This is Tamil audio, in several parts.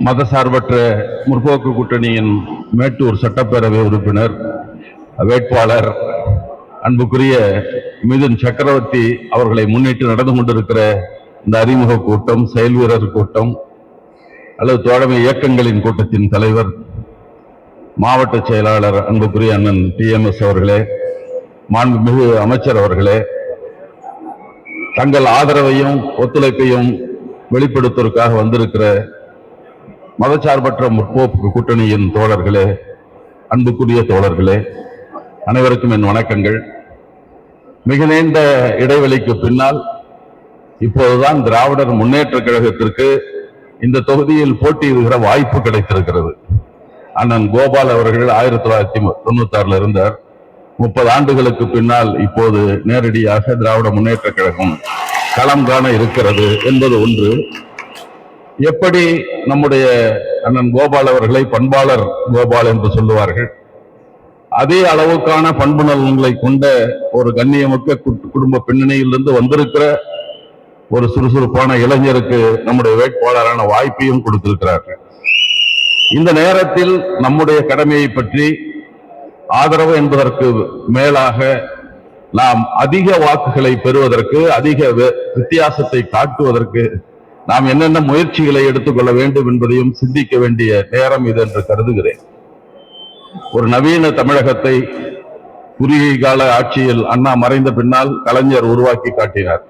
மதசார்பற்ற முற்போக்கு கூட்டணியின் மேட்டூர் சட்டப்பேரவை உறுப்பினர் வேட்பாளர் அன்புக்குரிய மிதுன் சக்கரவர்த்தி அவர்களை முன்னிட்டு நடந்து கொண்டிருக்கிற இந்த அறிமுக கூட்டம், செயல் வீரர் கூட்டம் அல்லது தோழமை இயக்கங்களின் கூட்டத்தின் தலைவர், மாவட்ட செயலாளர் அன்புக்குரிய அண்ணன் TMS அவர்களே, மாண்புமிகு அமைச்சர் அவர்களே, தங்கள் ஆதரவையும் ஒத்துழைப்பையும் வெளிப்படுத்துவதற்காக வந்திருக்கிற மதச்சார்பற்ற முற்போக்கு கூட்டணியின் தோழர்களே, அன்புக்குரிய தோழர்களே, அனைவருக்கும் என் வணக்கங்கள். மிக நீண்ட இடைவெளிக்கு பின்னால் இப்போதுதான் திராவிடர் முன்னேற்ற கழகத்திற்கு இந்த தொகுதியில் போட்டியிடுகிற வாய்ப்பு கிடைத்திருக்கிறது. அண்ணன் கோபால் அவர்கள் 1996 இருந்தார். 30 ஆண்டுகளுக்கு பின்னால் இப்போது நேரடியாக திராவிட முன்னேற்ற கழகம் களம் காண இருக்கிறது என்பது ஒன்று. எப்படி நம்முடைய அண்ணன் கோபால் அவர்களை பண்பாளர் கோபால் என்று சொல்லுவார்கள், அதே அளவுக்கான பண்பு நலன்களை கொண்ட ஒரு கண்ணியமிக்க குடும்ப பின்னணியிலிருந்து வந்திருக்கிற ஒரு சுறுசுறுப்பான இளைஞருக்கு நம்முடைய வேட்பாளரான வாய்ப்பையும் கொடுத்திருக்கிறார்கள். இந்த நேரத்தில் நம்முடைய கடமையை பற்றி ஆதரவு என்பதற்கு மேலாக நாம் அதிக வாக்குகளை பெறுவதற்கு, அதிக வித்தியாசத்தை காட்டுவதற்கு நாம் என்னென்ன முயற்சிகளை எடுத்துக்கொள்ள வேண்டும் என்பதையும் சிந்திக்க வேண்டிய நேரம் இது என்று கருதுகிறேன். ஒரு நவீன தமிழகத்தை குறுகிய கால ஆட்சியில் அண்ணா மறைந்த பின்னால் கலைஞர் உருவாக்கி காட்டினார்.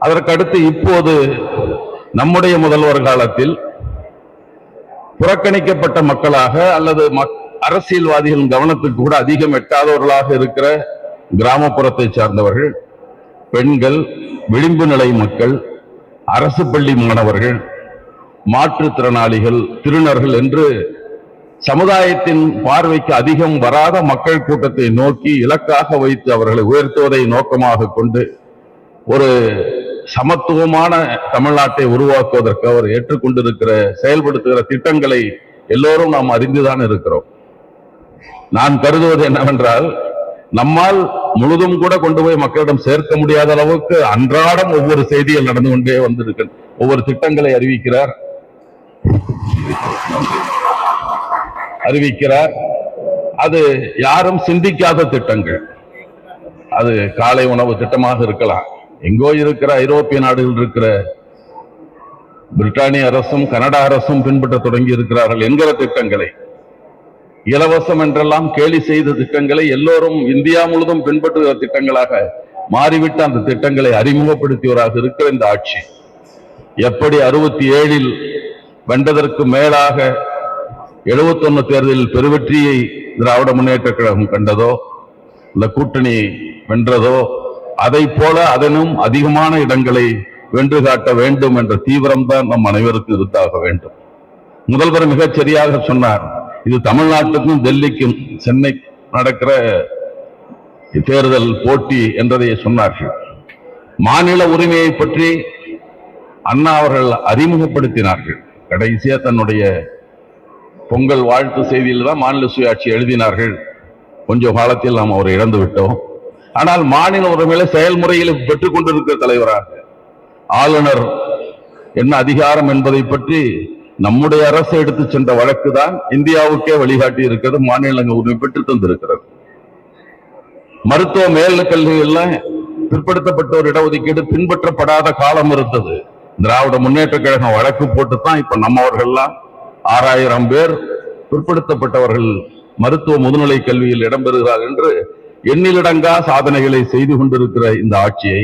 அதற்கடுத்து இப்போது நம்முடைய முதல்வர் காலத்தில் புறக்கணிக்கப்பட்ட மக்களாக அல்லது அரசியல்வாதிகளின் கவனத்துக்கு கூட அதிகம் எட்டாதவர்களாக இருக்கிற கிராமப்புறத்தை சார்ந்தவர்கள், பெண்கள், விளிம்பு நிலை மக்கள், அரசு பள்ளி மாணவர்கள், மாற்றுத்திறனாளிகள், திருநர்கள் என்று சமுதாயத்தின் பார்வைக்கு அதிகம் வராத மக்கள் கூட்டத்தை நோக்கி இலக்காக வைத்து அவர்களை உயர்த்துவதை நோக்கமாக கொண்டு ஒரு சமத்துவமான தமிழ்நாட்டை உருவாக்குவதற்கு அவர் ஏற்றுக்கொண்டிருக்கிற செயல்படுத்துகிற திட்டங்களை எல்லோரும் நாம் அறிந்துதான் இருக்கிறோம். நான் கருதுவது என்னவென்றால், நம்மால் முழுதும் கூட கொண்டு போய் மக்களிடம் சேர்க்க முடியாத அளவுக்கு அன்றாடம் ஒவ்வொரு செய்திகள் நடந்து கொண்டே வந்திருக்க, ஒவ்வொரு திட்டங்களை அறிவிக்கிறார். அது யாரும் சிந்திக்காத திட்டங்கள். அது காலை உணவு திட்டமாக இருக்கலாம், எங்கோ இருக்கிற ஐரோப்பிய நாடுகள் இருக்கிற பிரிட்டானிய அரசும் கனடா அரசும் பின்பற்ற தொடங்கி இருக்கிறார்கள் என்கிற திட்டங்களை, இலவசம் என்றெல்லாம் கேலி செய்த திட்டங்களை எல்லோரும் இந்தியா முழுவதும் பின்பற்றுகிற திட்டங்களாக மாறிவிட்டு அந்த திட்டங்களை அறிமுகப்படுத்தியவராக இருக்கிற இந்த ஆட்சி எப்படி 67 வென்றதற்கு மேலாக 71 தேர்தலில் பெருவெற்றியை திராவிட முன்னேற்ற கழகம் கண்டதோ, இந்த கூட்டணி வென்றதோ, அதை போல அதனும் அதிகமான இடங்களை வென்று காட்ட வேண்டும் என்ற தீவிரம்தான் நம் அனைவருக்கும் இருந்தாக வேண்டும். முதல்வர் மிகச் சரியாக சொன்னார், இது தமிழ்நாட்டுக்கும் டெல்லிக்கும் சென்னை நடக்கிற தேர்தல் போட்டி என்றதை சொன்னார்கள். மாநில உரிமையை பற்றி அண்ணா அவர்கள் அறிமுகப்படுத்தினார்கள். கடைசியா தன்னுடைய பொங்கல் வாழ்த்து செய்தியில் தான் மாநில சுயாட்சி எழுதினார்கள். கொஞ்சம் காலத்தில் நாம் அவரை இழந்து விட்டோம். ஆனால் மாநில உரிமையில செயல்முறையில் பெற்றுக் கொண்டிருக்கிற தலைவராக ஆளுநர் என்ன அதிகாரம் என்பதை பற்றி நம்முடைய அரசு எடுத்து சென்ற வழக்கு தான் இந்தியாவுக்கே வழிகாட்டி இருக்கிறது, மாநிலங்கள் உரிமை பெற்று தந்திருக்கிறது. மருத்துவ மேல் கல்வியெல்லாம் பிற்படுத்தப்பட்டோர் இடஒதுக்கீடு பின்பற்றப்படாத காலம் இருந்தது. திராவிட முன்னேற்ற கழகம் வழக்கு போட்டுத்தான் இப்ப நம்மவர்கள்லாம் 6000 பேர் பிற்படுத்தப்பட்டவர்கள் மருத்துவ முதுநிலை கல்வியில் இடம்பெறுகிறார் என்று எண்ணிலடங்கா சாதனைகளை செய்து கொண்டிருக்கிற இந்த ஆட்சியை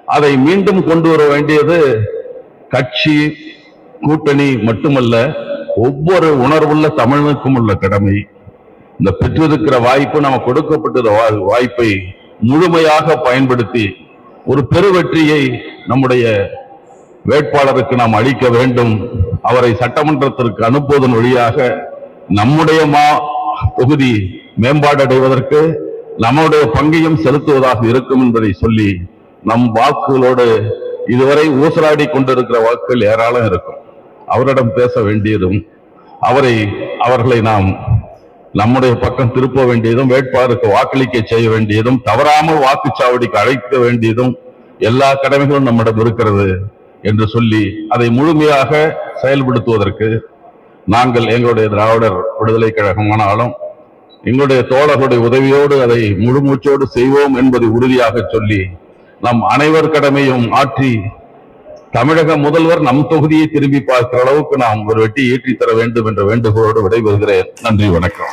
அதை மீண்டும் கொண்டு வர வேண்டியது கட்சி கூட்டணி மட்டுமல்ல, ஒவ்வொரு உணர்வுள்ள தமிழனுக்கும் உள்ள கடமை. இந்த பெற்றிருக்கிற வாய்ப்பு, நம்ம கொடுக்கப்பட்ட வாய்ப்பை முழுமையாக பயன்படுத்தி ஒரு பெருவெற்றியை நம்முடைய வேட்பாளருக்கு நாம் அளிக்க வேண்டும். அவரை சட்டமன்றத்திற்கு அனுப்புவதன் வழியாக நம்முடைய தொகுதி மேம்பாடு அடைவதற்கு நம்முடைய பங்கையும் செலுத்துவதாக இருக்கும் என்பதை சொல்லி, நம் வாக்குகளோடு இதுவரை ஊசலாடி கொண்டிருக்கிற வாக்குகள் ஏராளம் இருக்கும். அவரிடம் பேச வேண்டியதும் அவர்களை நாம் நம்முடைய பக்கம் திருப்ப வேண்டியதும், வேட்பாளருக்கு வாக்களிக்க செய்ய வேண்டியதும், தவறாமல் வாக்குச்சாவடிக்கு அழைக்க வேண்டியதும் எல்லா கடமைகளும் நம்மிடம் இருக்கிறது. என்று சொல்லி அதை முழுமையாக செயல்படுத்துவதற்கு நாங்கள் எங்களுடைய திராவிடர் விடுதலை கழகமானாலும் எங்களுடைய தோழர்களுடைய உதவியோடு அதை முழு மூச்சோடு செய்வோம் என்பதை உறுதியாக சொல்லி நம் அனைவர் கடமையும் ஆற்றி தமிழக முதல்வர் நம் தொகுதியை திரும்பி பார்க்கிற அளவுக்கு நாம் ஒரு வெட்டி ஏற்றி தர வேண்டும் என்ற வேண்டுகோளோடு விடைபெறுகிறேன். நன்றி, வணக்கம்.